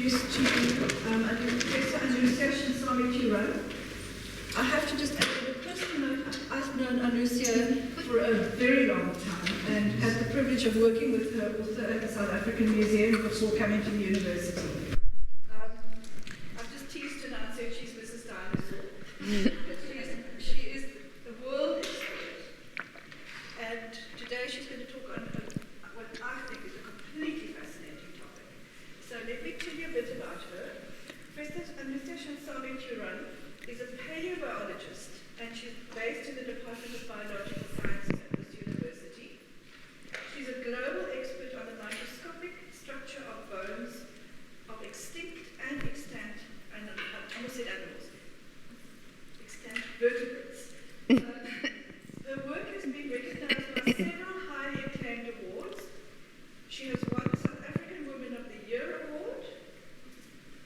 introduce to you Professor Anusuya Chinsamy Turan. I have to just add that personally, I've known Anusuya for a very long time and had the privilege of working with her also at the South African Museum before coming to the university. I've just teased her now and said she's Mrs. Dinosaur. She is the world expert. And today she's going to talk on what I think is a completely fascinating topic. So let me tell you a bit about her. Professor Anusuya Chinsamy Turan is a paleobiologist, and she's based in the Department of Biological Sciences at this university. She's a global expert on the microscopic structure of bones of extinct and extant, and I almost said animals, extant vertebrates. Her work has been recognized by several highly acclaimed awards. She has won the South African Woman of the Year Award.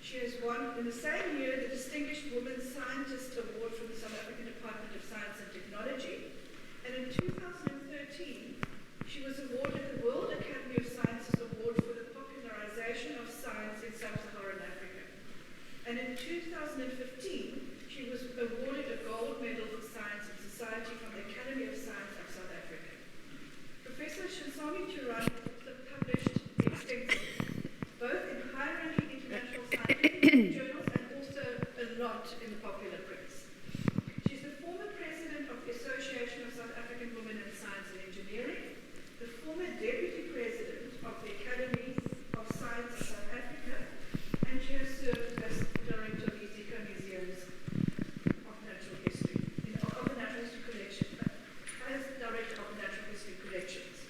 She has won, in the same year, the Distinguished Woman Scientist Award from the South African Department of Science and Technology. And in 2013, she was awarded the World Academy of Sciences Award for the popularization of science in sub-Saharan Africa. And in 2015, she was awarded a gold medal for science and society from the Academy of Science of South Africa. Professor Chinsamy Turan also published extensively, both in high-ranking international scientific journals and also a lot in the popular press. She's the former president of the Association of South African Women in Science and Engineering, the former deputy president of the Academy of Science of South Africa, and she has served as director of the Eco Museums of Natural History, of the Natural History Collection, as director of the Natural History Collections.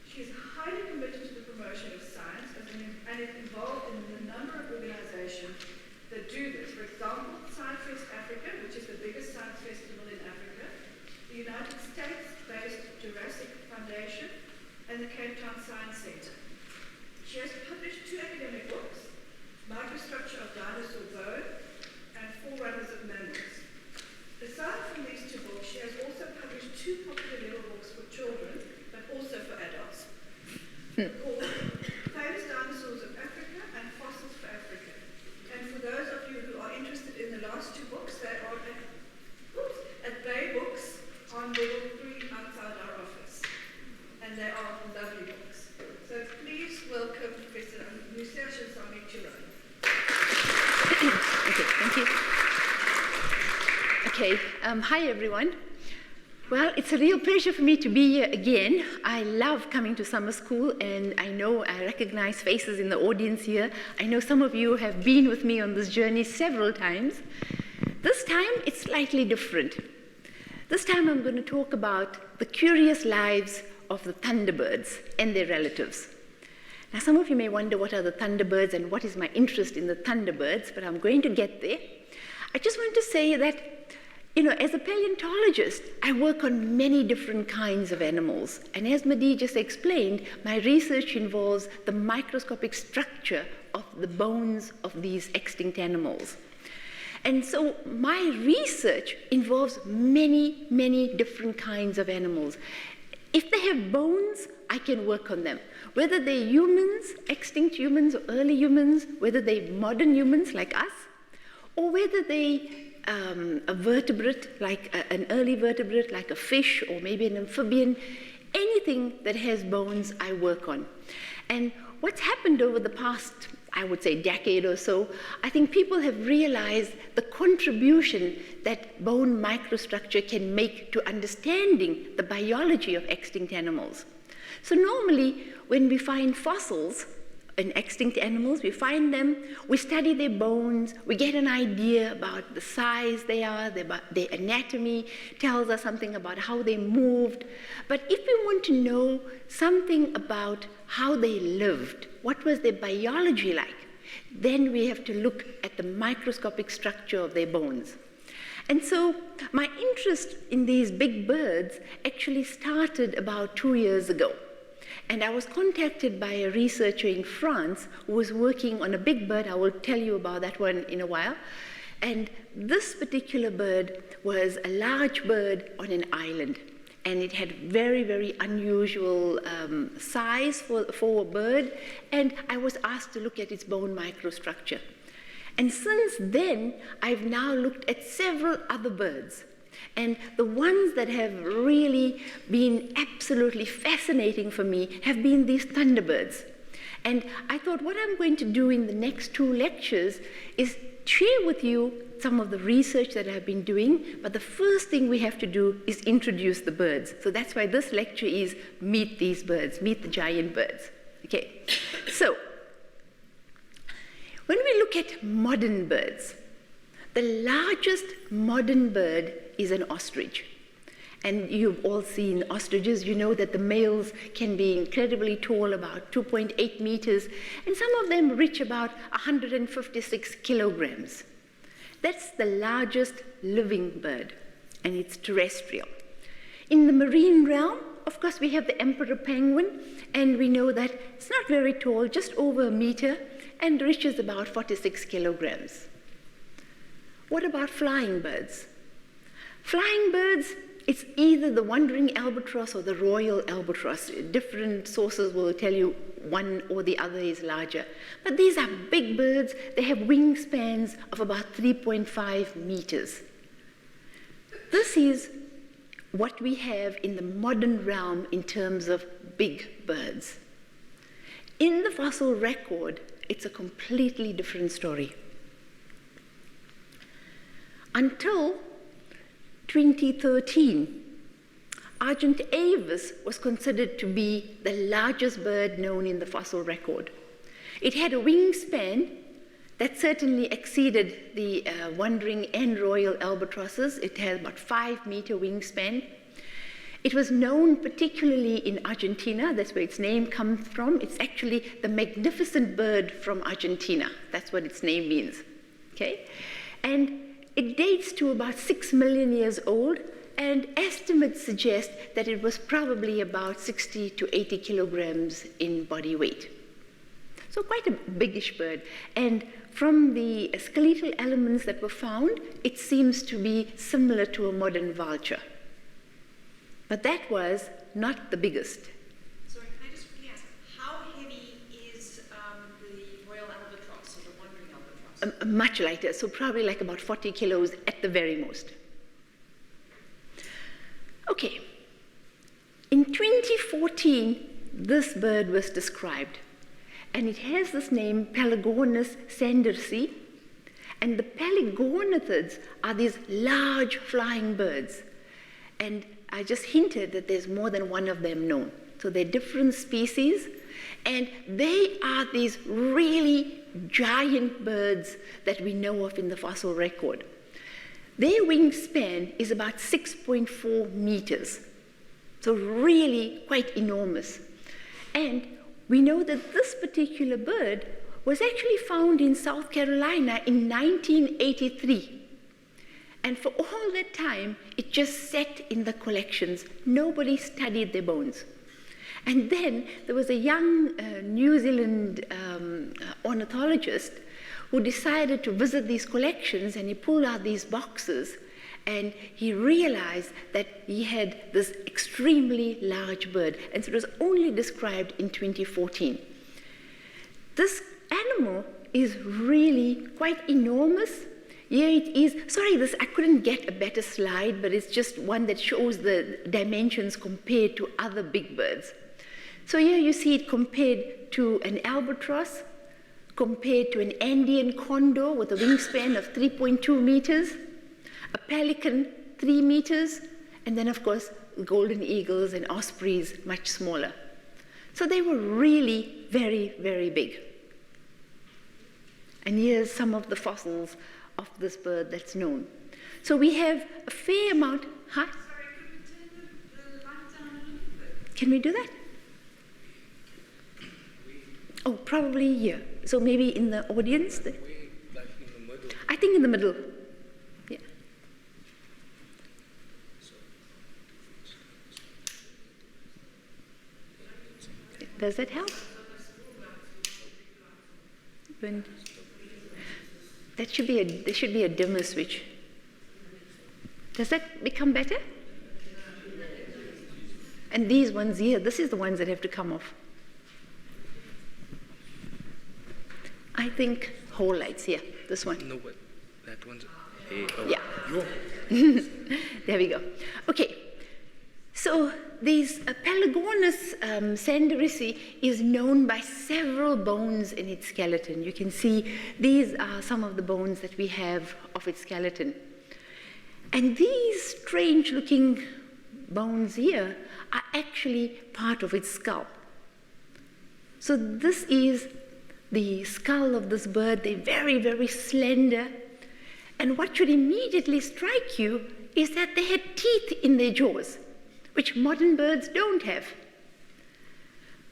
She is highly committed to the promotion of science and is involved in a number of organizations that do this. For example, Science Fest Africa, which is the biggest science festival in Africa, the United States-based Jurassic Foundation, and the Cape Town Science Center. She has published 2 academic books, Microstructure of Dinosaur Bone and Forerunners of Mammals. Aside from these 2 books, she has also published 2 popular level books for children, but also for adults, called Famous Dinosaurs of Africa and Fossils for Africa. And for those of you who are interested in the last 2 books, they are at Bay Books on level 3 outside our office. And they are lovely books. So please welcome Professor Anusuya Chinsamy Turan. Okay, thank you. Okay, hi everyone. Well, it's a real pleasure for me to be here again. I love coming to summer school, and I know I recognize faces in the audience here. I know some of you have been with me on this journey several times. This time, it's slightly different. This time, I'm going to talk about the curious lives of the thunderbirds and their relatives. Now, some of you may wonder what are the thunderbirds and what is my interest in the thunderbirds, but I'm going to get there. I just want to say that as a paleontologist, I work on many different kinds of animals. And as Madi just explained, my research involves the microscopic structure of the bones of these extinct animals. And so my research involves many, many different kinds of animals. If they have bones, I can work on them. Whether they're humans, extinct humans or early humans, whether they're modern humans like us, or whether they a vertebrate, like an early vertebrate, like a fish, or maybe an amphibian, anything that has bones, I work on. And what's happened over the past, I would say, decade or so, I think people have realized the contribution that bone microstructure can make to understanding the biology of extinct animals. So normally, when we find fossils in extinct animals, we find them, we study their bones, we get an idea about the size they are, their anatomy tells us something about how they moved. But if we want to know something about how they lived, what was their biology like, then we have to look at the microscopic structure of their bones. And so my interest in these big birds actually started about 2 years ago. And I was contacted by a researcher in France who was working on a big bird. I will tell you about that one in a while. And this particular bird was a large bird on an island. and it had very, very unusual size for a bird, and I was asked to look at its bone microstructure. And since then, I've now looked at several other birds. And the ones that have really been absolutely fascinating for me have been these thunderbirds. And I thought what I'm going to do in the next 2 lectures is share with you some of the research that I've been doing, but the first thing we have to do is introduce the birds. So that's why this lecture is Meet These Birds, Meet the Giant Birds. Okay, so when we look at modern birds, the largest modern bird is an ostrich. And you've all seen ostriches. You know that the males can be incredibly tall, about 2.8 meters, and some of them reach about 156 kilograms. That's the largest living bird, and it's terrestrial. In the marine realm, of course, we have the emperor penguin, and we know that it's not very tall, just over a meter, and reaches about 46 kilograms. What about flying birds? Flying birds, it's either the wandering albatross or the royal albatross. Different sources will tell you one or the other is larger. But these are big birds. They have wingspans of about 3.5 meters. This is what we have in the modern realm in terms of big birds. In the fossil record, it's a completely different story. Until 2013, Argent avis was considered to be the largest bird known in the fossil record. It had a wingspan that certainly exceeded the wandering and royal albatrosses. It had about 5-meter wingspan. It was known particularly in Argentina. That's where its name comes from. It's actually the magnificent bird from Argentina. That's what its name means. Okay? And it dates to about 6 million years old, and estimates suggest that it was probably about 60 to 80 kilograms in body weight. So quite a biggish bird. And from the skeletal elements that were found, it seems to be similar to a modern vulture. But that was not the biggest. Sorry, can I just quickly ask, how heavy is the royal albatross or the wandering albatross? Much lighter, so probably like about 40 kilos at the very most. Okay, in 2014, this bird was described, and it has this name, Pelagonus sandersii, and the pelargonithids are these large flying birds, and I just hinted that there's more than one of them known. So they're different species, and they are these really giant birds that we know of in the fossil record. Their wingspan is about 6.4 meters, so really quite enormous. And we know that this particular bird was actually found in South Carolina in 1983. And for all that time, it just sat in the collections. Nobody studied their bones. And then there was a young New Zealand ornithologist who decided to visit these collections, and he pulled out these boxes, and he realized that he had this extremely large bird, and so it was only described in 2014. This animal is really quite enormous. Here it is. Sorry, I couldn't get a better slide, but it's just one that shows the dimensions compared to other big birds. So here you see it compared to an albatross, compared to an Andean condor with a wingspan of 3.2 meters, a pelican 3 meters, and then of course golden eagles and ospreys much smaller. So they were really very, very big. And here's some of the fossils of this bird that's known. So we have a fair amount. Huh? Sorry, could we turn the light down a little bit? Can we do that? Oh, probably here. So maybe in the audience? I think in the middle. Yeah. Does that help? When there should be a dimmer switch. Does that become better? And these ones here, this is the ones that have to come off. I think whole lights here, this one. No, but that one's Yeah. Yo. There we go. Okay, so these Pelagonus sandarisi is known by several bones in its skeleton. You can see these are some of the bones that we have of its skeleton. And these strange looking bones here are actually part of its skull. So this is the skull of this bird. They're very, very slender. And what should immediately strike you is that they had teeth in their jaws, which modern birds don't have.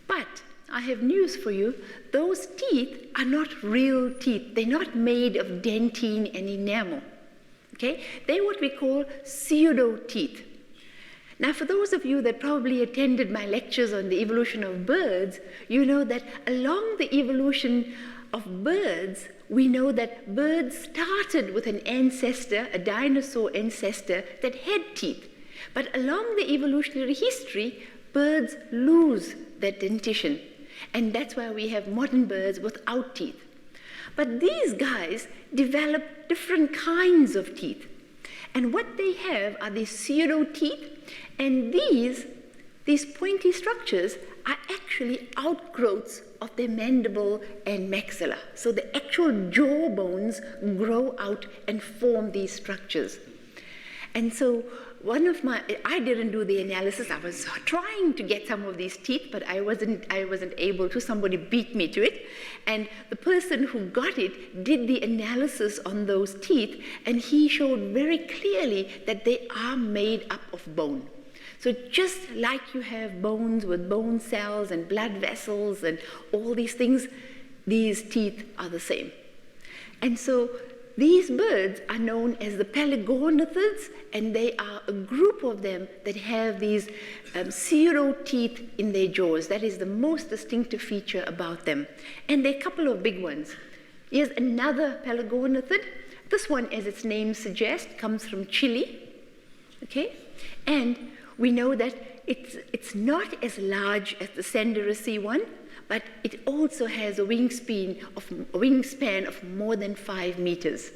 But I have news for you. Those teeth are not real teeth. They're not made of dentine and enamel. Okay? They're what we call pseudo teeth. Now, for those of you that probably attended my lectures on the evolution of birds, you know that along the evolution of birds, we know that birds started with an ancestor, a dinosaur ancestor, that had teeth. But along the evolutionary history, birds lose that dentition. And that's why we have modern birds without teeth. But these guys develop different kinds of teeth. And what they have are these pseudo teeth, and these pointy structures are actually outgrowths of their mandible and maxilla. So the actual jaw bones grow out and form these structures. And so I didn't do the analysis. I was trying to get some of these teeth, but I wasn't able to. Somebody beat me to it. And the person who got it did the analysis on those teeth, and he showed very clearly that they are made up of bone. So just like you have bones with bone cells and blood vessels and all these things, these teeth are the same. And so these birds are known as the pelagonothids, and they are a group of them that have these pseudo teeth in their jaws. That is the most distinctive feature about them. And there are a couple of big ones. Here's another pelagonothid. This one, as its name suggests, comes from Chile. Okay? And we know that it's not as large as the sandarisi one, but it also has a wingspan of more than 5 meters.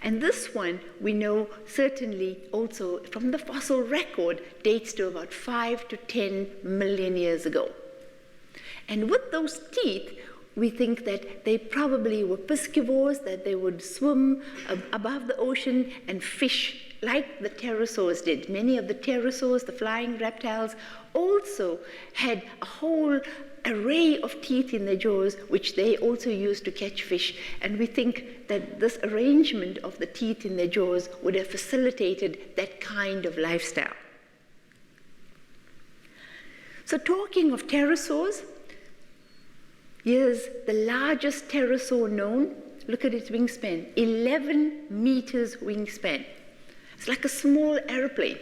And this one, we know certainly also from the fossil record, dates to about 5 to 10 million years ago. And with those teeth, we think that they probably were piscivores, that they would swim above the ocean and fish like the pterosaurs did. Many of the pterosaurs, the flying reptiles, also had a whole array of teeth in their jaws, which they also used to catch fish. And we think that this arrangement of the teeth in their jaws would have facilitated that kind of lifestyle. So talking of pterosaurs, here's the largest pterosaur known. Look at its wingspan, 11 meters wingspan. It's like a small airplane,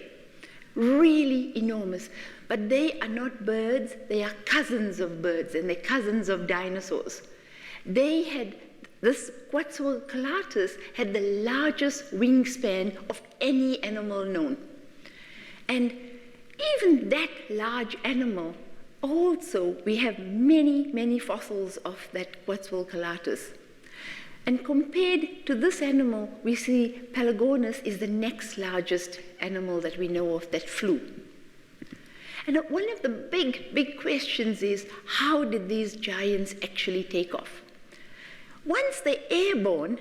really enormous. But they are not birds, they are cousins of birds, and they're cousins of dinosaurs. This Quetzalcoatlus had the largest wingspan of any animal known. And even that large animal, also we have many, many fossils of that Quetzalcoatlus. And compared to this animal, we see Pelagonus is the next largest animal that we know of that flew. And one of the big questions is, how did these giants actually take off? Once they're airborne,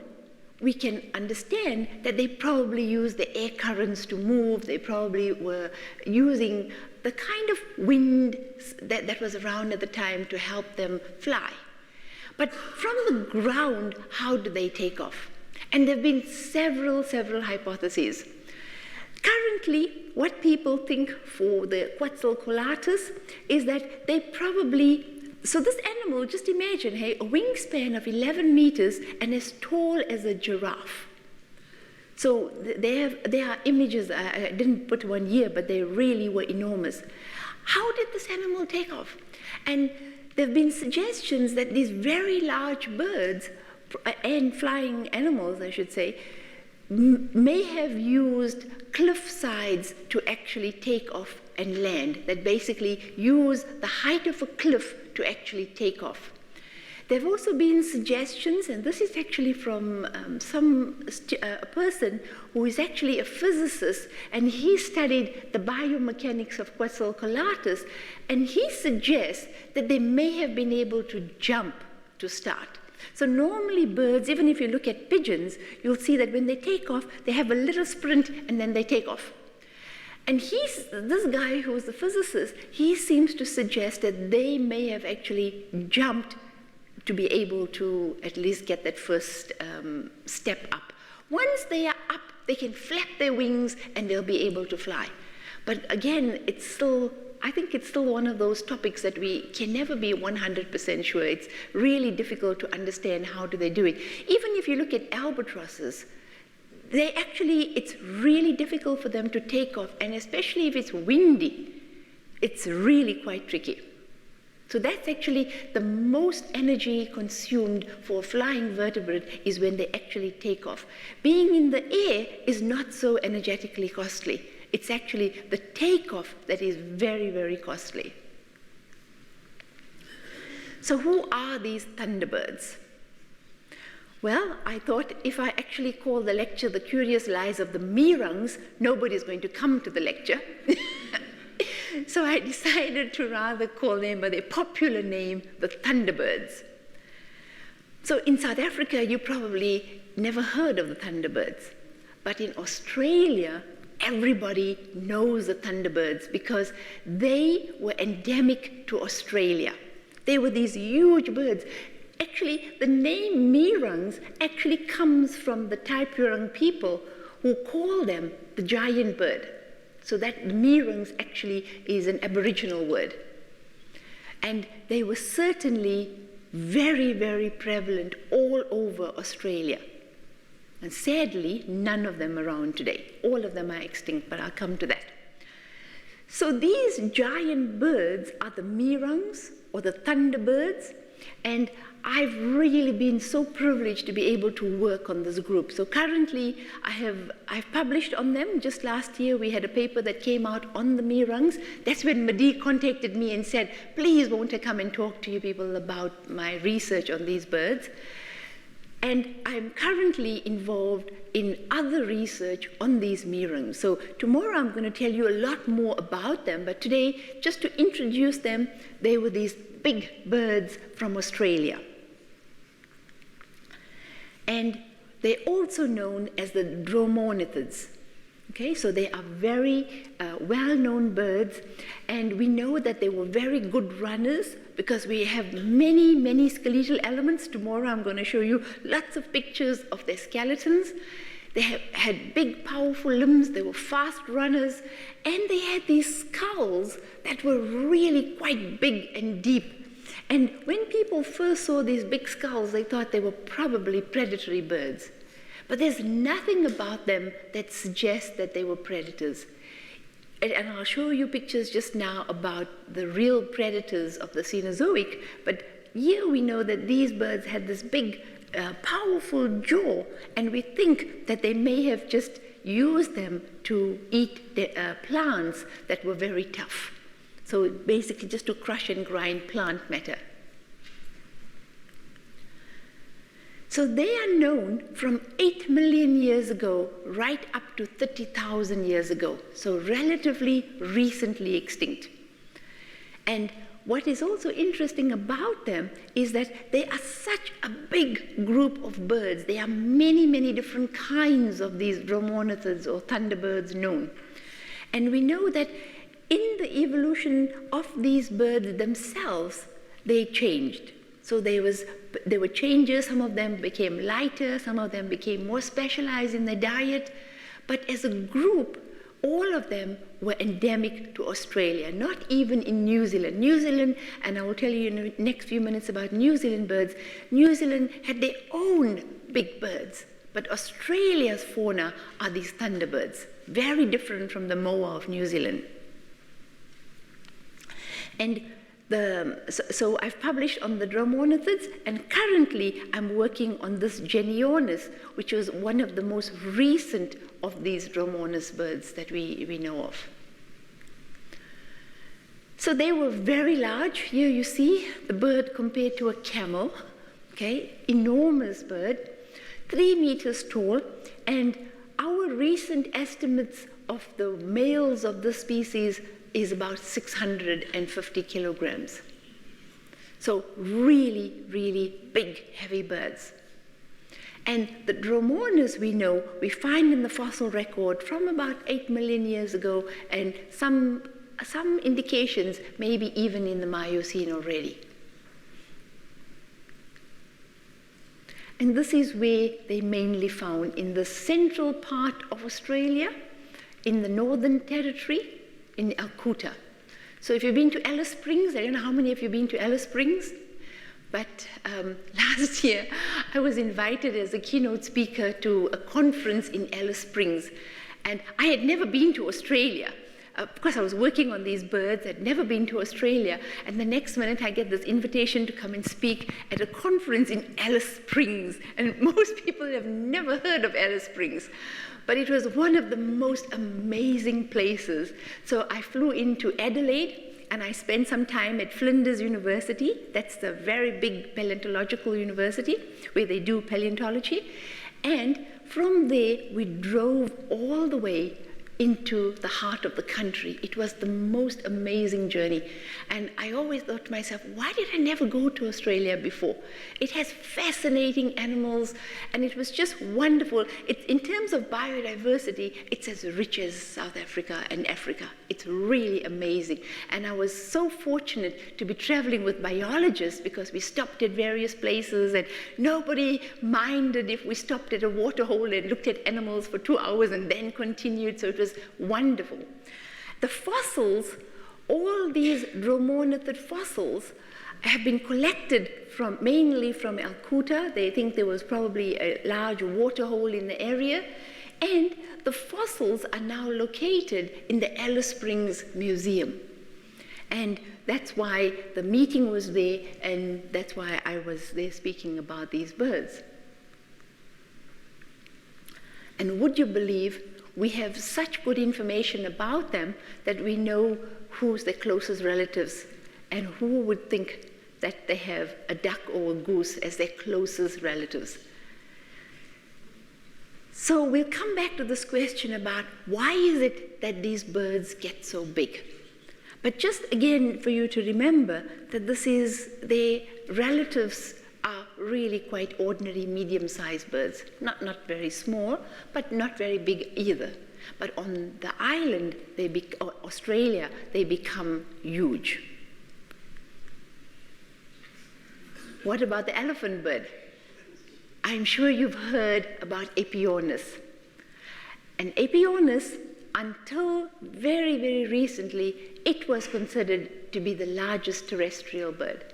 we can understand that they probably used the air currents to move. They probably were using the kind of wind that was around at the time to help them fly. But from the ground, how do they take off? And there have been several hypotheses. Currently, what people think for the Quetzalcoatlus is that they probably, so this animal, just imagine, hey, a wingspan of 11 meters and as tall as a giraffe. So there are images, I didn't put one here, but they really were enormous. How did this animal take off? And there have been suggestions that these very large birds, and flying animals, I should say, may have used cliff sides to actually take off and land that basically use the height of a cliff to actually take off. There have also been suggestions, and this is actually from a person who is actually a physicist, and he studied the biomechanics of Quetzalcoatlus, and he suggests that they may have been able to jump to start. So normally birds, even if you look at pigeons, you'll see that when they take off, they have a little sprint and then they take off. And this guy who's the physicist, he seems to suggest that they may have actually jumped to be able to at least get that first step up. Once they are up, they can flap their wings and they'll be able to fly. But again, I think it's still one of those topics that we can never be 100% sure. It's really difficult to understand how do they do it. Even if you look at albatrosses, it's really difficult for them to take off, and especially if it's windy, it's really quite tricky. So that's actually the most energy consumed for a flying vertebrate is when they actually take off. Being in the air is not so energetically costly. It's actually the takeoff that is very, very costly. So who are these thunderbirds? Well, I thought if I actually call the lecture The Curious Lives of the Mirangs, nobody's going to come to the lecture. So I decided to rather call them by their popular name, the thunderbirds. So in South Africa, you probably never heard of the thunderbirds. But in Australia, everybody knows the thunderbirds because they were endemic to Australia. They were these huge birds. Actually, the name Mirangs actually comes from the Taipurang people who call them the giant bird. So that Mirangs actually is an Aboriginal word. And they were certainly very, very prevalent all over Australia. And sadly, none of them around today. All of them are extinct, but I'll come to that. So these giant birds are the Mirangs, or the thunderbirds, and I've really been so privileged to be able to work on this group. So currently, I've published on them. Just last year, we had a paper that came out on the Mirangs. That's when Madi contacted me and said, please, won't I come and talk to you people about my research on these birds? And I'm currently involved in other research on these Mirangs. So tomorrow I'm going to tell you a lot more about them, but today, just to introduce them, they were these big birds from Australia. And they're also known as the dromornithids. Okay, so they are very well-known birds, and we know that they were very good runners because we have many, many skeletal elements. Tomorrow I'm going to show you lots of pictures of their skeletons. They had big, powerful limbs, they were fast runners, and they had these skulls that were really quite big and deep. And when people first saw these big skulls, they thought they were probably predatory birds. But there's nothing about them that suggests that they were predators. And I'll show you pictures just now about the real predators of the Cenozoic, but here we know that these birds had this big, powerful jaw, and we think that they may have just used them to eat the, plants that were very tough. So basically just to crush and grind plant matter. So they are known from 8 million years ago right up to 30,000 years ago, so relatively recently extinct. And what is also interesting about them is that they are such a big group of birds. There are many, many different kinds of these dromornithids or thunderbirds known. And we know that in the evolution of these birds themselves, they changed. So there were changes. Some of them became lighter, some of them became more specialized in their diet. But as a group, all of them were endemic to Australia, not even in New Zealand. New Zealand, and I will tell you in the next few minutes about New Zealand birds, New Zealand had their own big birds. But Australia's fauna are these thunderbirds, very different from the moa of New Zealand. And so I've published on the dromornithids, and currently I'm working on this Genionis, which was one of the most recent of these dromornis birds that we know of. So they were very large. Here you see the bird compared to a camel, okay, enormous bird, 3 meters tall, and our recent estimates of the males of this species is about 650 kilograms. So really, really big, heavy birds. And the dromonas we find in the fossil record from about 8 million years ago, and some indications maybe even in the Miocene already. And this is where they mainly found, in the central part of Australia, in the Northern Territory, in Alcoota. So if you've been to Alice Springs, I don't know how many of you have been to Alice Springs, but last year I was invited as a keynote speaker to a conference in Alice Springs, and I had never been to Australia. Because I was working on these birds, I'd never been to Australia, and the next minute I get this invitation to come and speak at a conference in Alice Springs, and most people have never heard of Alice Springs. But it was one of the most amazing places. So I flew into Adelaide, and I spent some time at Flinders University. That's the very big paleontological university where they do paleontology. And from there, we drove all the way into the heart of the country. It was the most amazing journey. And I always thought to myself, why did I never go to Australia before? It has fascinating animals, and it was just wonderful. In terms of biodiversity, it's as rich as South Africa and Africa. It's really amazing. And I was so fortunate to be traveling with biologists, because we stopped at various places, and nobody minded if we stopped at a waterhole and looked at animals for 2 hours and then continued. So it was wonderful. The fossils, all these dromonithid fossils, have been collected mainly from Alcoota. They think there was probably a large waterhole in the area, and the fossils are now located in the Alice Springs Museum. And that's why the meeting was there, and that's why I was there speaking about these birds. And would you believe, we have such good information about them that we know who's their closest relatives, and who would think that they have a duck or a goose as their closest relatives. So we'll come back to this question about why is it that these birds get so big? But just again for you to remember that their relatives are really quite ordinary medium-sized birds. Not very small, but not very big either. But on the island, Australia, they become huge. What about the elephant bird? I'm sure you've heard about Aepyornis. And Aepyornis, until very, very recently, it was considered to be the largest terrestrial bird.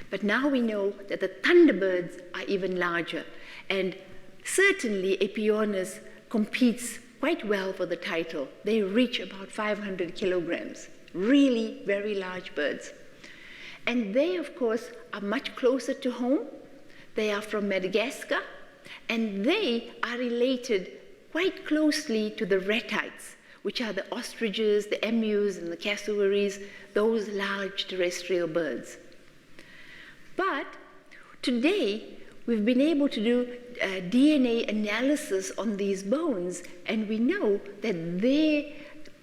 But now we know that the thunderbirds are even larger. And certainly Aepyornis competes quite well for the title. They reach about 500 kilograms, really very large birds. And they, of course, are much closer to home. They are from Madagascar, and they are related quite closely to the retites, which are the ostriches, the emus, and the cassowaries, those large terrestrial birds. But today, we've been able to do DNA analysis on these bones, and we know that their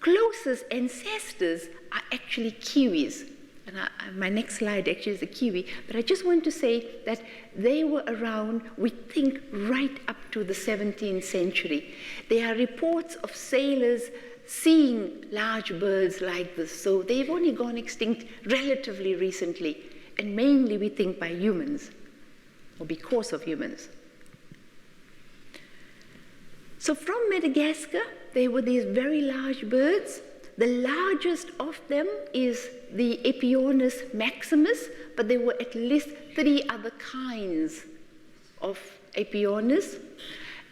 closest ancestors are actually kiwis. And my next slide actually is a kiwi, but I just want to say that they were around, we think, right up to the 17th century. There are reports of sailors seeing large birds like this, so they've only gone extinct relatively recently, and mainly we think by humans, or because of humans. So from Madagascar, there were these very large birds. The largest of them is the Aepyornis maximus, but there were at least 3 other kinds of Aepyornis.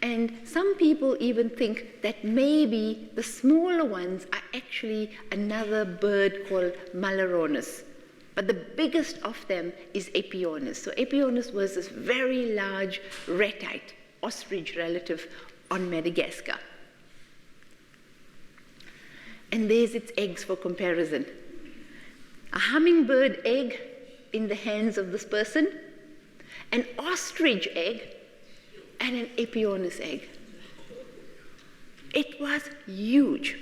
And some people even think that maybe the smaller ones are actually another bird called Malaronus. But the biggest of them is Aepyornis. So Aepyornis was this very large retite, ostrich relative on Madagascar. And there's its eggs for comparison. a hummingbird egg in the hands of this person, an ostrich egg, and an Aepyornis egg. It was huge.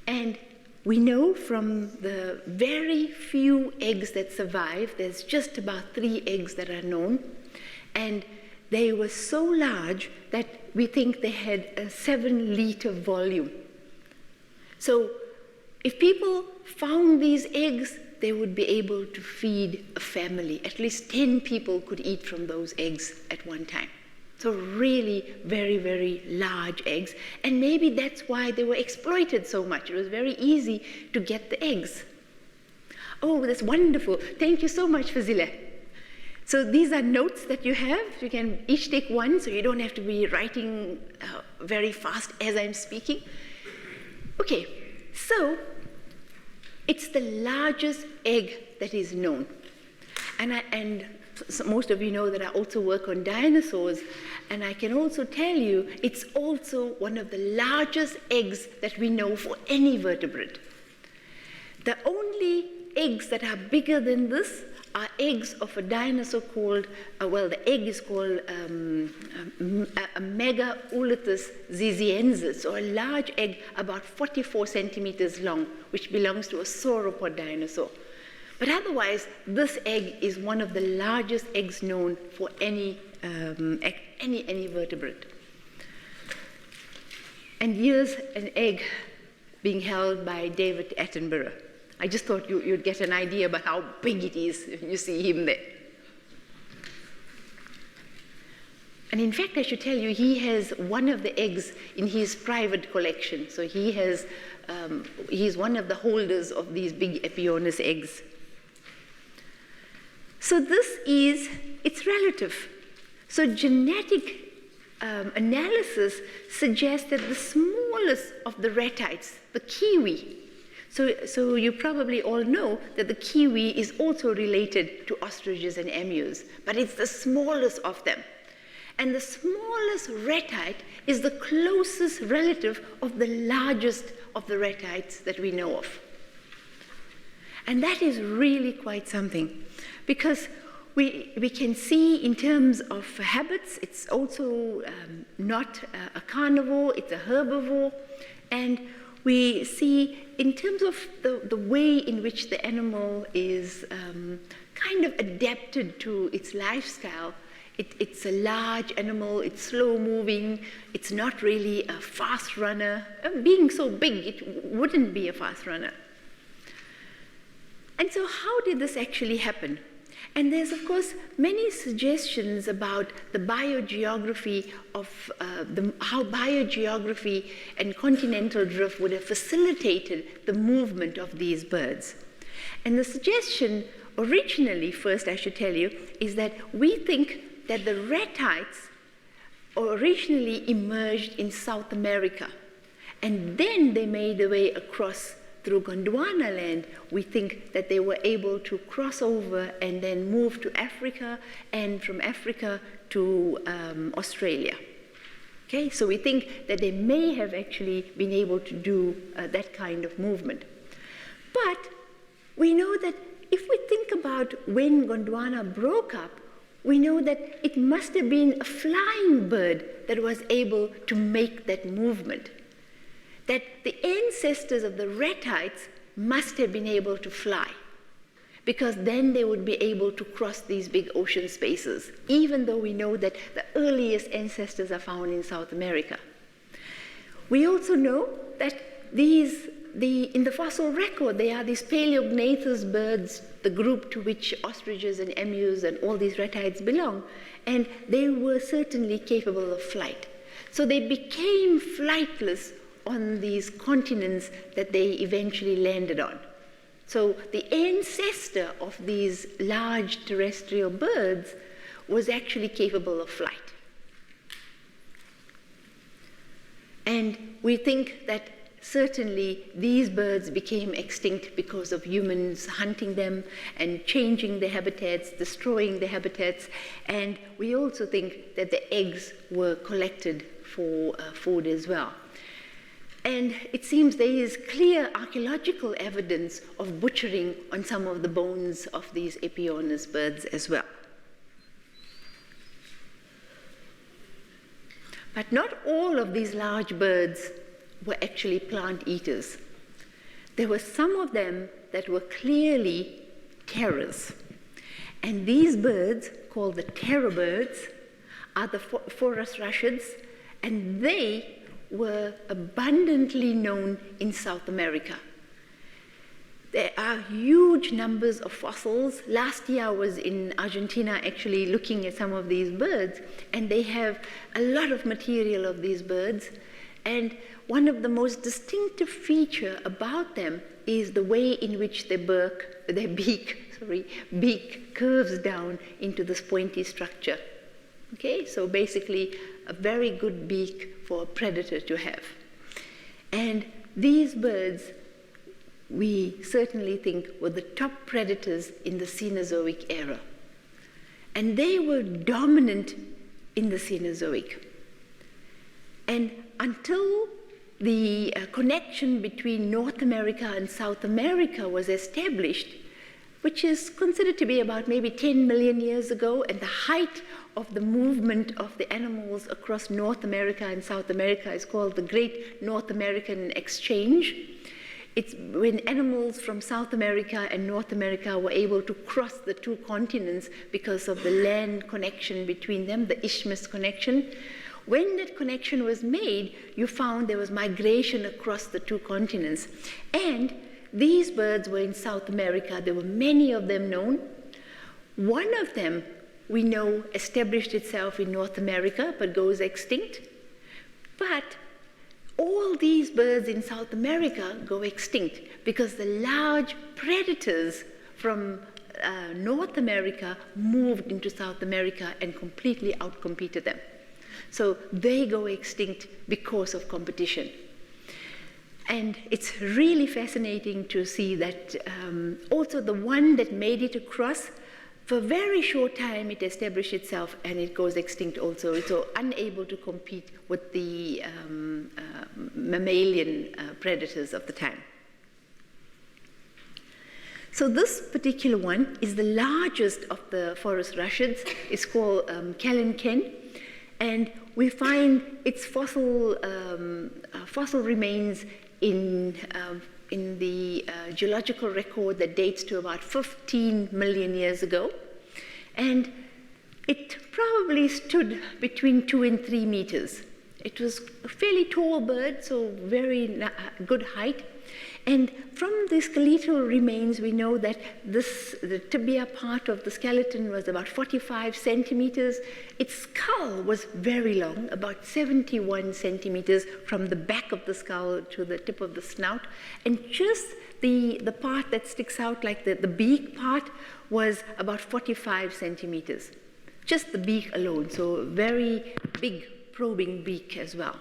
And we know from the very few eggs that survive, there's just about 3 eggs that are known, and they were so large that we think they had a 7-liter volume. So if people found these eggs, they would be able to feed a family. At least 10 people could eat from those eggs at one time. So really very, very large eggs. And maybe that's why they were exploited so much. It was very easy to get the eggs. Oh, that's wonderful. Thank you so much, Fazila. So these are notes that you have. You can each take one, so you don't have to be writing very fast as I'm speaking. Okay, so it's the largest egg that is known. And so most of you know that I also work on dinosaurs, and I can also tell you it's also one of the largest eggs that we know for any vertebrate. The only eggs that are bigger than this are eggs of a dinosaur called, the egg is called a Megaulithus ziziensis, or a large egg about 44 centimeters long, which belongs to a sauropod dinosaur. But otherwise, this egg is one of the largest eggs known for any vertebrate. And here's an egg being held by David Attenborough. I just thought you'd get an idea about how big it is if you see him there. And in fact, I should tell you, he has one of the eggs in his private collection. So he's one of the holders of these big Aepyornis eggs. So it's relative. So genetic analysis suggests that the smallest of the ratites, the kiwi, so you probably all know that the kiwi is also related to ostriches and emus, but it's the smallest of them. And the smallest ratite is the closest relative of the largest of the ratites that we know of. And that is really quite something, because we can see in terms of habits, it's also not a carnivore, it's a herbivore, and we see in terms of the way in which the animal is kind of adapted to its lifestyle. It's a large animal, it's slow moving, it's not really a fast runner. Being so big, it wouldn't be a fast runner. And so how did this actually happen? And there's, of course, many suggestions about the biogeography of how biogeography and continental drift would have facilitated the movement of these birds. And the suggestion originally, first I should tell you, is that we think that the ratites originally emerged in South America, and then they made their way across through Gondwana land. We think that they were able to cross over and then move to Africa, and from Africa to Australia. Okay, so we think that they may have actually been able to do that kind of movement. But we know that if we think about when Gondwana broke up, we know that it must have been a flying bird that was able to make that movement. That the ancestors of the ratites must have been able to fly, because then they would be able to cross these big ocean spaces, even though we know that the earliest ancestors are found in South America. We also know that in the fossil record, they are these paleognathous birds, the group to which ostriches and emus and all these ratites belong, and they were certainly capable of flight. So they became flightless on these continents that they eventually landed on. So the ancestor of these large terrestrial birds was actually capable of flight. And we think that certainly these birds became extinct because of humans hunting them and changing their habitats, destroying their habitats, and we also think that the eggs were collected for food as well. And it seems there is clear archaeological evidence of butchering on some of the bones of these Aepyornis birds as well. But not all of these large birds were actually plant eaters. There were some of them that were clearly terrors. And these birds, called the terror birds, are the forest rushes, and they were abundantly known in South America. There are huge numbers of fossils. Last year I was in Argentina actually looking at some of these birds, and they have a lot of material of these birds. And one of the most distinctive feature about them is the way in which their beak curves down into this pointy structure. Okay, so basically a very good beak for a predator to have. And these birds, we certainly think, were the top predators in the Cenozoic era. And they were dominant in the Cenozoic. And until the connection between North America and South America was established, which is considered to be about maybe 10 million years ago, and the height of the movement of the animals across North America and South America is called the Great North American Exchange. It's when animals from South America and North America were able to cross the two continents because of the land connection between them, the isthmus connection. When that connection was made, you found there was migration across the two continents. And these birds were in South America. There were many of them known. One of them, we know, established itself in North America but goes extinct. But all these birds in South America go extinct because the large predators from North America moved into South America and completely outcompeted them. So they go extinct because of competition. And it's really fascinating to see that also the one that made it across, for a very short time it established itself and it goes extinct also. It's so unable to compete with the mammalian predators of the time. So this particular one is the largest of the forest rushes. It's called Kalenken, and we find its fossil remains in the geological record that dates to about 15 million years ago. And it probably stood between 2 and 3 meters. It was a fairly tall bird, so very good height. And from the skeletal remains, we know that the tibia part of the skeleton was about 45 centimeters. Its skull was very long, about 71 centimeters from the back of the skull to the tip of the snout. And just the part that sticks out, like the beak part, was about 45 centimeters. Just the beak alone, so a very big probing beak as well.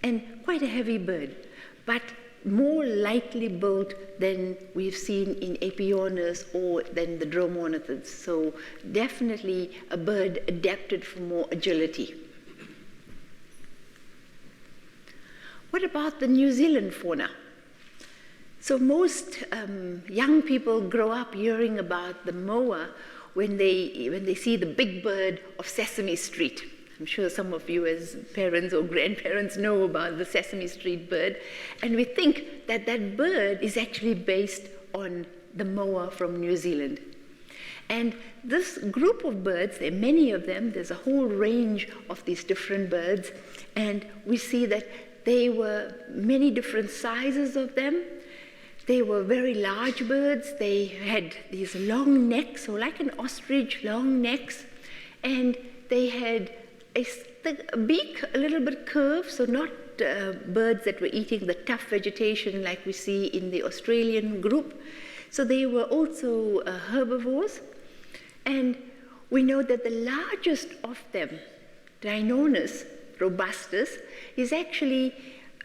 And quite a heavy bird, but more lightly built than we've seen in Aepyornis or than the dromornithids. So definitely a bird adapted for more agility. What about the New Zealand fauna? So most young people grow up hearing about the moa when they see the big bird of Sesame Street. I'm sure some of you as parents or grandparents know about the Sesame Street bird. And we think that that bird is actually based on the moa from New Zealand. And this group of birds, there are many of them, there's a whole range of these different birds, and we see that they were many different sizes of them. They were very large birds. They had these long necks, so like an ostrich, long necks, and they had a beak a little bit curved, so not birds that were eating the tough vegetation like we see in the Australian group. So they were also herbivores. And we know that the largest of them, Deinonychus robustus, is actually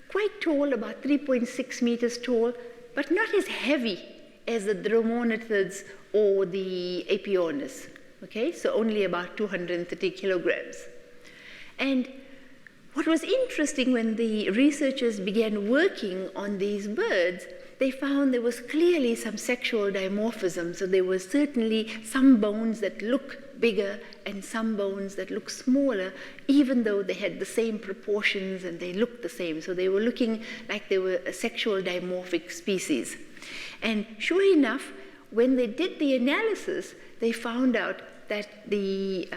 quite tall, about 3.6 meters tall, but not as heavy as the dromornithids or the Aepyornis. Okay, so only about 230 kilograms. And what was interesting when the researchers began working on these birds, they found there was clearly some sexual dimorphism. So there were certainly some bones that look bigger and some bones that look smaller, even though they had the same proportions and they looked the same. So they were looking like they were a sexual dimorphic species. And sure enough, when they did the analysis, they found out that the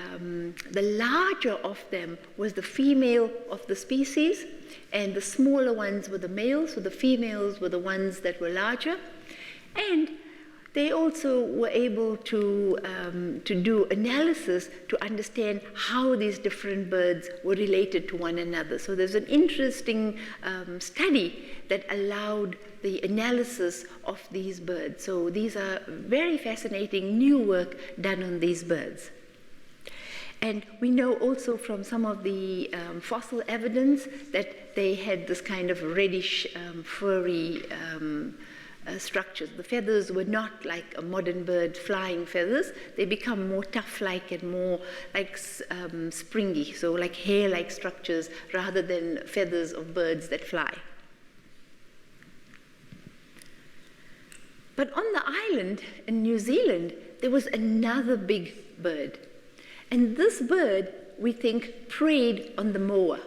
larger of them was the female of the species, and the smaller ones were the males, so the females were the ones that were larger. And they also were able to do analysis to understand how these different birds were related to one another. So there's an interesting study that allowed the analysis of these birds. So these are very fascinating new work done on these birds. And we know also from some of the fossil evidence that they had this kind of reddish, furry structures. The feathers were not like a modern bird flying feathers. They become more tuft-like and more like springy, so like hair-like structures rather than feathers of birds that fly. But on the island in New Zealand, there was another big bird. And this bird, we think, preyed on the moa.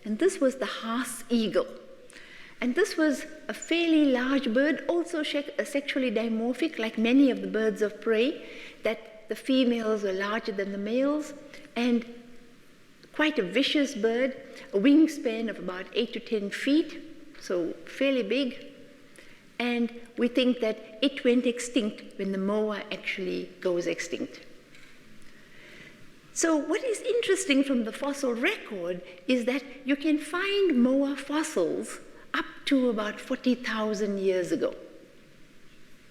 And this was the Haas eagle. And this was a fairly large bird, also sexually dimorphic, like many of the birds of prey, that the females were larger than the males, and quite a vicious bird, a wingspan of about 8 to 10 feet, so fairly big. And we think that it went extinct when the moa actually goes extinct. So what is interesting from the fossil record is that you can find moa fossils up to about 40,000 years ago.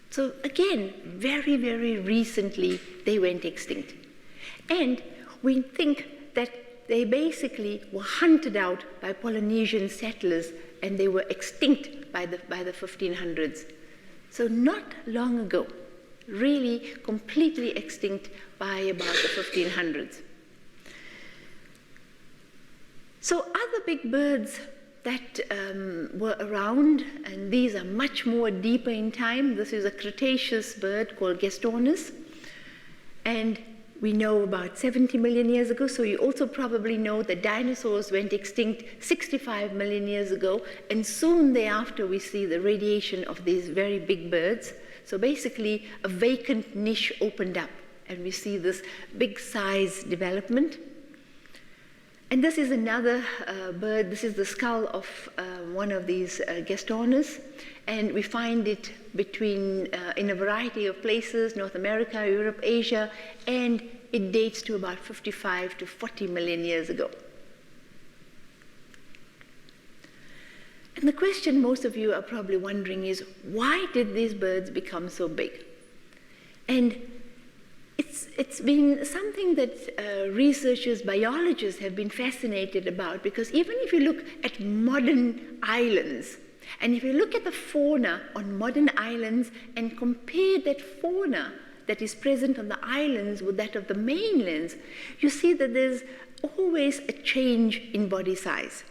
So again, very, very recently, they went extinct. And we think that they basically were hunted out by Polynesian settlers and they were extinct by the 1500s. So not long ago, really completely extinct by about the 1500s. So other big birds that were around, and these are much more deeper in time. This is a Cretaceous bird called Gastornis, and we know about 70 million years ago, so you also probably know that dinosaurs went extinct 65 million years ago, and soon thereafter we see the radiation of these very big birds. So basically a vacant niche opened up, and we see this big size development. And this is another bird. This is the skull of one of these Gastornis, and we find it in a variety of places, North America, Europe, Asia, and it dates to about 55 to 40 million years ago. And the question most of you are probably wondering is, why did these birds become so big? And it's been something that researchers, biologists have been fascinated about, because even if you look at modern islands, and if you look at the fauna on modern islands and compare that fauna that is present on the islands with that of the mainlands, you see that there's always a change in body size.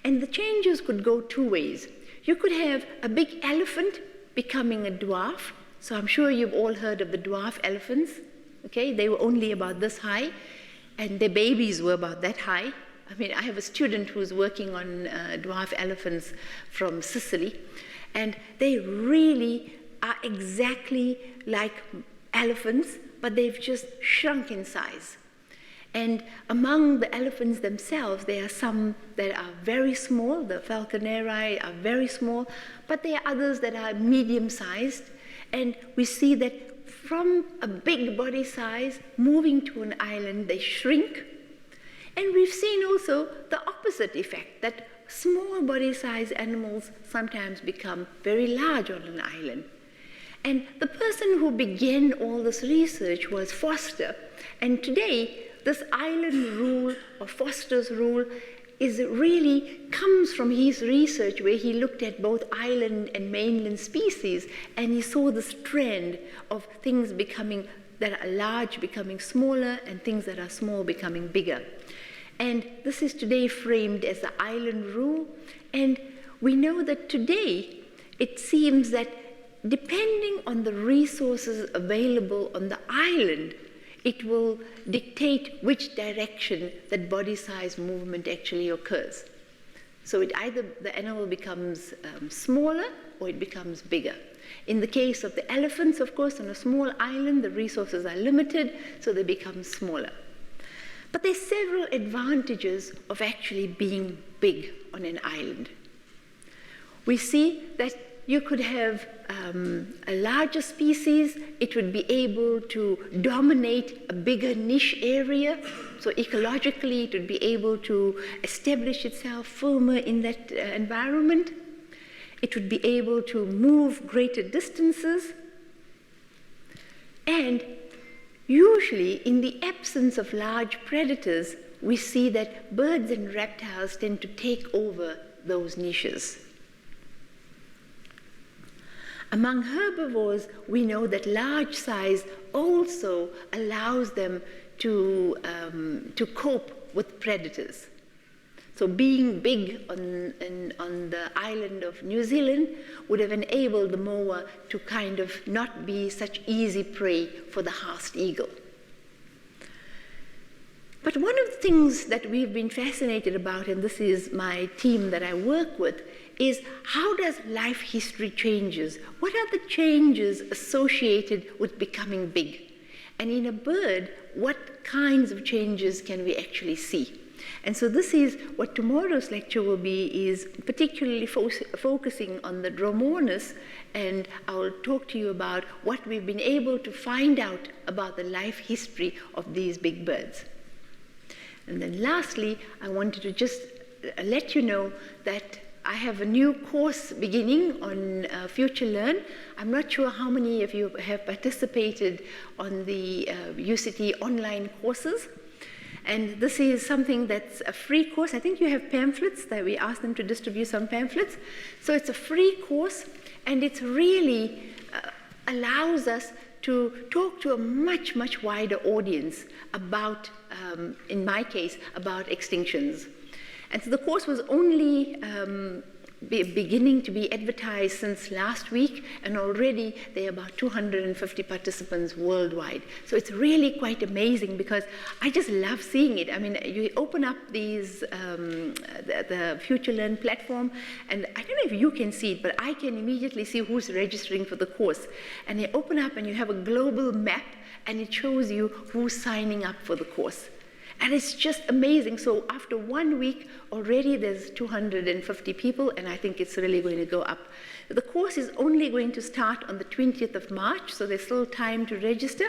And the changes could go two ways. You could have a big elephant becoming a dwarf. So I'm sure you've all heard of the dwarf elephants. Okay, they were only about this high, and their babies were about that high. I mean, I have a student who's working on dwarf elephants from Sicily, and they really are exactly like elephants, but they've just shrunk in size. And among the elephants themselves, there are some that are very small. The falconeri are very small, but there are others that are medium-sized, and we see that from a big body size, moving to an island, they shrink. And we've seen also the opposite effect, that small body size animals sometimes become very large on an island. And the person who began all this research was Foster. And today, this island rule, or Foster's rule, comes from his research, where he looked at both island and mainland species, and he saw this trend of things that are large becoming smaller, and things that are small becoming bigger. And this is today framed as the island rule. And we know that today it seems that depending on the resources available on the island, it will dictate which direction that body size movement actually occurs. So either the animal becomes smaller or it becomes bigger. In the case of the elephants, of course, on a small island, the resources are limited, so they become smaller. But there's several advantages of actually being big on an island. We see that you could have a larger species. It would be able to dominate a bigger niche area. So ecologically, it would be able to establish itself firmer in that environment. It would be able to move greater distances. And usually, in the absence of large predators, we see that birds and reptiles tend to take over those niches. Among herbivores, we know that large size also allows them to cope with predators. So being big on the island of New Zealand would have enabled the moa to kind of not be such easy prey for the housed eagle. But one of the things that we've been fascinated about, and this is my team that I work with, is how does life history changes? What are the changes associated with becoming big? And in a bird, what kinds of changes can we actually see? And so this is what tomorrow's lecture will be, is particularly focusing on the Dromonas, and I will talk to you about what we've been able to find out about the life history of these big birds. And then lastly, I wanted to just let you know that I have a new course beginning on Future Learn. I'm not sure how many of you have participated on the UCT online courses. And this is something that's a free course. I think you have pamphlets that we asked them to distribute some pamphlets. So it's a free course, and it really allows us to talk to a much, much wider audience about, in my case, about extinctions. And so the course was only beginning to be advertised since last week, and already there are about 250 participants worldwide. So it's really quite amazing, because I just love seeing it. I mean, you open up these, the Future Learn platform, and I don't know if you can see it, but I can immediately see who's registering for the course. And you open up and you have a global map, and it shows you who's signing up for the course. And it's just amazing. So after 1 week, already there's 250 people, and I think it's really going to go up. The course is only going to start on the 20th of March, so there's still time to register.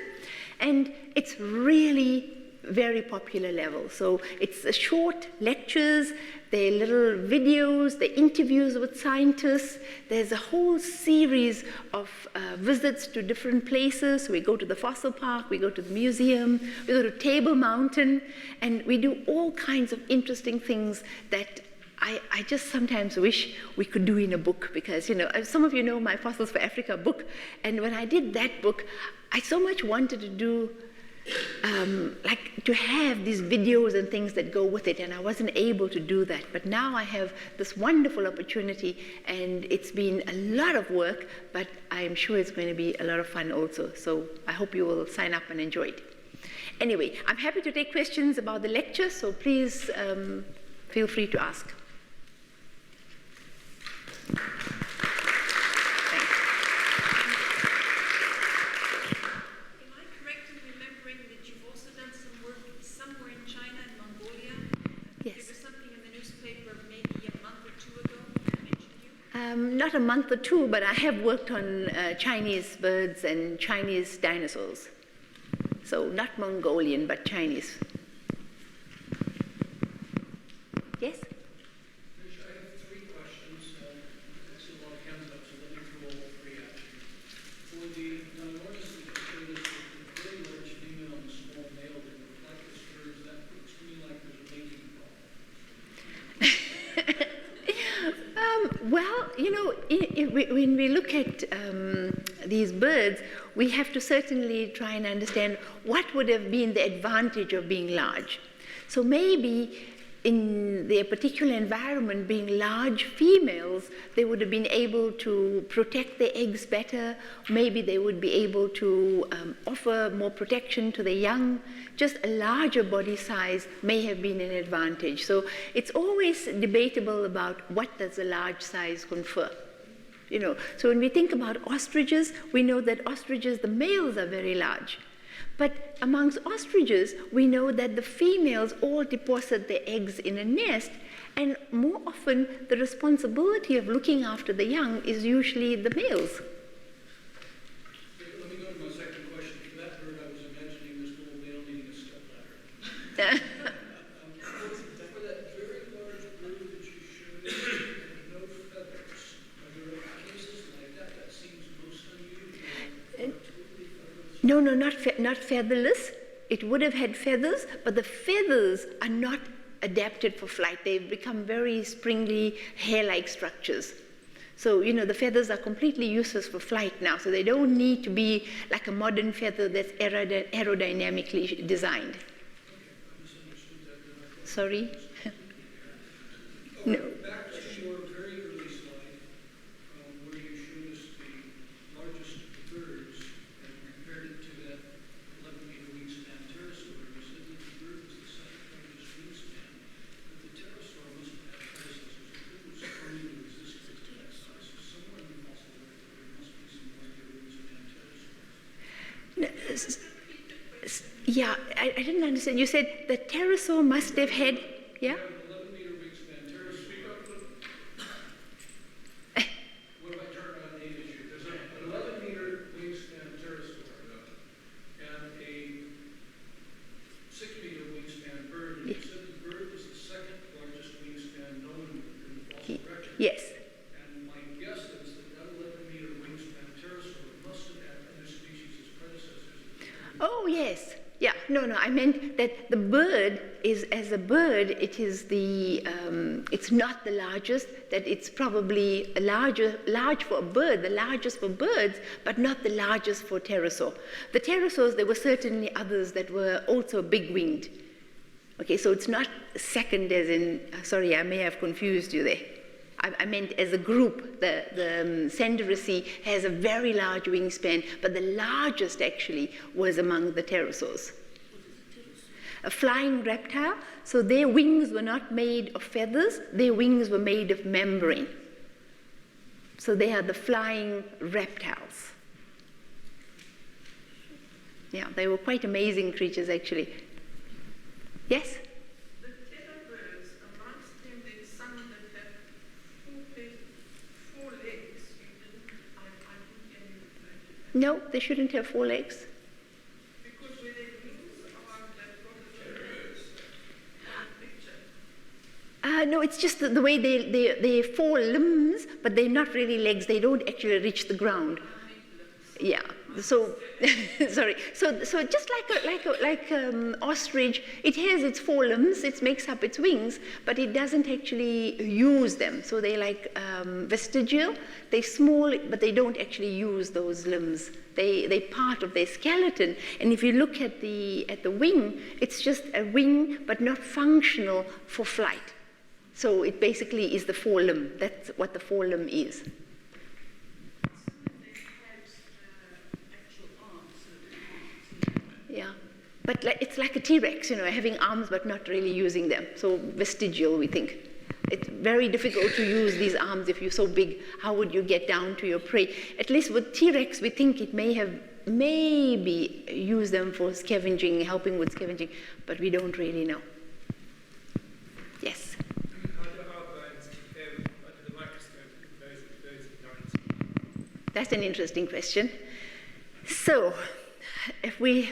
And it's really very popular level. So it's short lectures, there are little videos, there are interviews with scientists. There's a whole series of visits to different places. We go to the fossil park, we go to the museum, we go to Table Mountain, and we do all kinds of interesting things that I just sometimes wish we could do in a book, because, you know, some of you know my Fossils for Africa book, and when I did that book, I so much wanted to do like to have these videos and things that go with it, and I wasn't able to do that. But now I have this wonderful opportunity, and it's been a lot of work, but I'm sure it's going to be a lot of fun also. So I hope you will sign up and enjoy it. Anyway, I'm happy to take questions about the lecture, so please feel free to ask. Not a month or two, but I have worked on Chinese birds and Chinese dinosaurs. So not Mongolian, but Chinese. Yes? I have 3 questions. I see a lot of hands up, so let me throw all 3 at you. For the, now I noticed that you showed us the very large female and the small male that reflect the spurs. That looks to me like there's a mating problem. Well, you know, when we look at these birds, we have to certainly try and understand what would have been the advantage of being large. So maybe in their particular environment, being large females, they would have been able to protect their eggs better. Maybe they would be able to offer more protection to the young. Just a larger body size may have been an advantage. So it's always debatable about what does a large size confer. You know, so when we think about ostriches, we know that ostriches, the males are very large. But amongst ostriches, we know that the females all deposit their eggs in a nest, and more often the responsibility of looking after the young is usually the males. Let me go to my second question. For that bird, I was imagining this little male needing a stepladder. For that very large bird that you showed with no feathers, are there cases like that? That seems most unusual. No, not featherless. It would have had feathers, but the feathers are not adapted for flight. They've become very springly, hair-like structures. So, you know, the feathers are completely useless for flight now, so they don't need to be like a modern feather that's aerodynamically designed. Sorry? No. Back to your very early slide, where you showed us the largest birds and compared it to that 11-meter wingspan pterosaur. You said that the bird was the second largest wingspan, but the pterosaur must have had predecessors. It was sprung into existence to that size. So somewhere in the fossil record, there must be some larger wingspan pterosaurs. Yeah, I didn't understand. You said the pterosaur must have had, yeah? 11-meter wingspan pterosaur. What if I turn on the issue? There's an 11-meter wingspan pterosaur and a 6-meter wingspan bird. And you said the bird was the second largest wingspan known in the fossil record. Yes. And my guess is that that 11-meter wingspan pterosaur must have had other species as predecessors. Oh, yes. Yeah, no, I meant that the bird is, as a bird, it is the, it's not the largest, that it's probably large for a bird, the largest for birds, but not the largest for pterosaur. The pterosaurs, there were certainly others that were also big-winged. Okay, so it's not second as in, sorry, I may have confused you there. I meant as a group, the Cenderaceae has a very large wingspan, but the largest actually was among the pterosaurs. A flying reptile, so their wings were not made of feathers, their wings were made of membrane. So they are the flying reptiles. Yeah, they were quite amazing creatures actually. Yes? No, they shouldn't have 4 legs. Because when their wings are picture. No, it's just the way they 4 limbs, but they're not really legs. They don't actually reach the ground. Yeah. So, sorry. So just like ostrich, it has its 4 limbs. It makes up its wings, but it doesn't actually use them. So they're like vestigial. They're small, but they don't actually use those limbs. They're part of their skeleton. And if you look at the wing, it's just a wing, but not functional for flight. So it basically is the 4-limb. That's what the 4-limb is. Yeah, but it's like a T-Rex, you know, having arms but not really using them. So vestigial, we think. It's very difficult to use these arms if you're so big. How would you get down to your prey? At least with T-Rex, we think it maybe use them for scavenging, helping with scavenging, but we don't really know. Yes? How do our bones compare under the microscope with those of dinosaurs? That's an interesting question. So, if we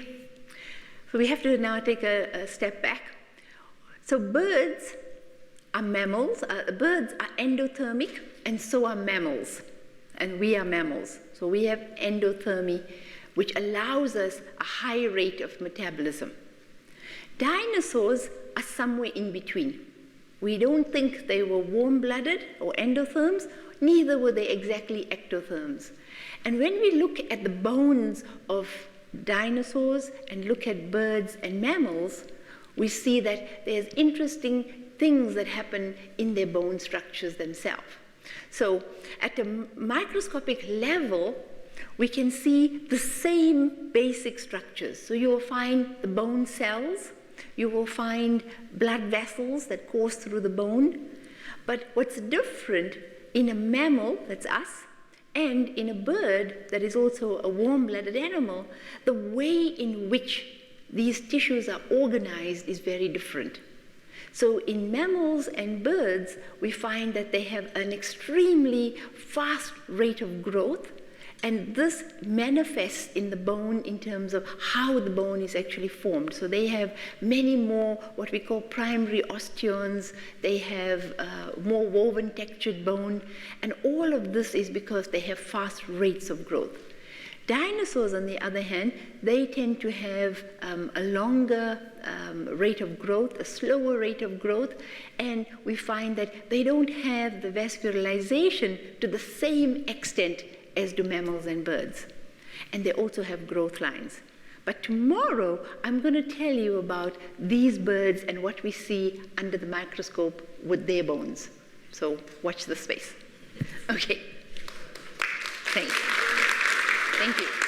have to now take a step back. So birds are mammals. Birds are endothermic, and so are mammals. And we are mammals. So we have endothermy, which allows us a high rate of metabolism. Dinosaurs are somewhere in between. We don't think they were warm-blooded or endotherms. neither were they exactly ectotherms. And when we look at the bones of dinosaurs and look at birds and mammals, we see that there's interesting things that happen in their bone structures themselves. So at a microscopic level, we can see the same basic structures. So you will find the bone cells, you will find blood vessels that course through the bone. But what's different in a mammal, that's us, and in a bird that is also a warm-blooded animal, the way in which these tissues are organized is very different. So in mammals and birds, we find that they have an extremely fast rate of growth, and this manifests in the bone in terms of how the bone is actually formed. So they have many more what we call primary osteons, they have more woven textured bone, and all of this is because they have fast rates of growth. Dinosaurs, on the other hand, they tend to have a longer rate of growth, a slower rate of growth, and we find that they don't have the vascularization to the same extent as do mammals and birds. And they also have growth lines. But tomorrow, I'm going to tell you about these birds and what we see under the microscope with their bones. So watch this space. Okay. Thanks. Thank you.